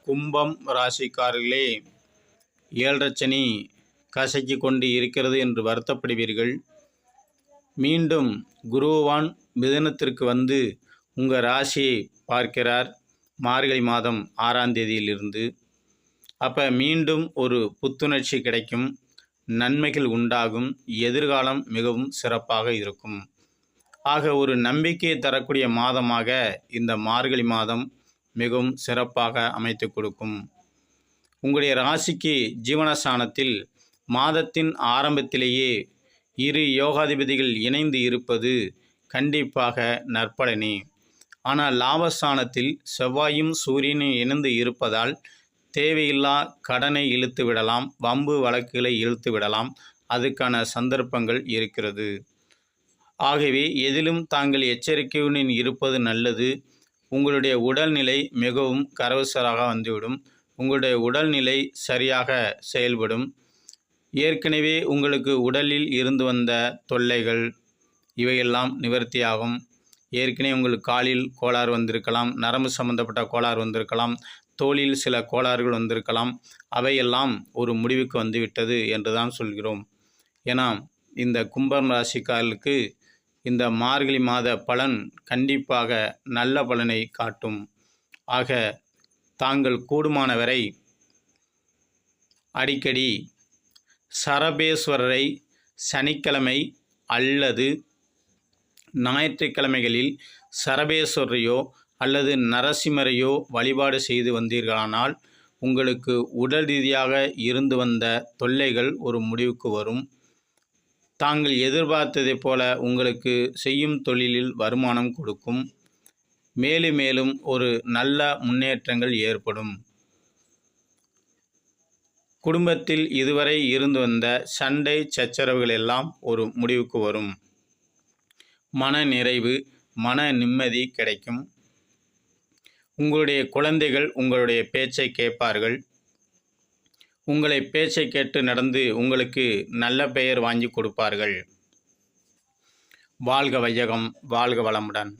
கும்பம் ராசிக்காரர்களே, 7.5 சனி கசக்கி கொண்டு இருக்கிறது என்று வருத்தப்படுவீர்கள். மீண்டும் குருவான் மிதுனத்திற்கு வந்து உங்கள் ராசியை பார்க்கிறார் மார்கழி மாதம் 6ஆம் தேதியிலிருந்து. அப்போ மீண்டும் ஒரு புத்துணர்ச்சி கிடைக்கும், நன்மைகள் உண்டாகும், எதிர்காலம் மிகவும் சிறப்பாக இருக்கும். ஆக ஒரு நம்பிக்கையை தரக்கூடிய மாதமாக இந்த மார்கழி மாதம் மிகவும் சிறப்பாக அமைத்து கொடுக்கும். உங்களுடைய ராசிக்கு ஜீவனஸ்தானத்தில் மாதத்தின் ஆரம்பத்திலேயே 2 யோகாதிபதிகள் இணைந்து இருப்பது கண்டிப்பாக நற்பலனே. ஆனால் லாபஸ்தானத்தில் செவ்வாயும் சூரியனும் இணைந்து இருப்பதால் தேவையில்லா கடனை இழுத்து விடலாம், வம்பு வழக்குகளை இழுத்து விடலாம். அதுக்கான சந்தர்ப்பங்கள் இருக்கிறது. ஆகவே எதிலும் தாங்கள் எச்சரிக்கையுடன் இருப்பது நல்லது. உங்களுடைய உடல்நிலை மிகவும் கரவசராக வந்துவிடும். உங்களுடைய உடல்நிலை சரியாக செயல்படும். ஏற்கனவே உங்களுக்கு உடலில் இருந்து வந்த தொல்லைகள் இவையெல்லாம் நிவர்த்தியாகும். ஏற்கனவே உங்களுக்கு காலில் கோளாறு வந்திருக்கலாம், நரம்பு சம்பந்தப்பட்ட கோளாறு வந்திருக்கலாம், தோலில் சில கோளாறுகள் வந்திருக்கலாம். அவையெல்லாம் ஒரு முடிவுக்கு வந்துவிட்டது என்று தான் சொல்கிறோம். ஏன்னா இந்த கும்பம் ராசிக்காரர்களுக்கு இந்த மார்கழி மாத பலன் கண்டிப்பாக நல்ல பலனை காட்டும். ஆக தாங்கள் கூடுமான வரை அடிக்கடி சரபேஸ்வரரை சனிக்கிழமை அல்லது ஞாயிற்றுக்கிழமைகளில் சரபேஸ்வரரையோ அல்லது நரசிம்மரையோ வழிபாடு செய்து வந்தீர்களானால் உங்களுக்கு உடல் ரீதியாக இருந்து வந்த தொல்லைகள் ஒரு முடிவுக்கு வரும். தாங்கள் எதிர்பார்த்ததை போல உங்களுக்கு செய்யும் தொழிலில் வருமானம் கொடுக்கும். மேலும் மேலும் ஒரு நல்ல முன்னேற்றங்கள் ஏற்படும். குடும்பத்தில் இதுவரை இருந்து வந்த சண்டை சச்சரவுகள் எல்லாம் ஒரு முடிவுக்கு வரும். மன நிறைவு, மன நிம்மதி கிடைக்கும். உங்களுடைய குழந்தைகள் உங்களுடைய பேச்சை கேட்பார்கள். உங்களை பேச்சை கேட்டு நடந்து உங்களுக்கு நல்ல பெயர் வாங்கி கொடுப்பார்கள். வாழ்க வையகம், வாழ்க வளமுடன்.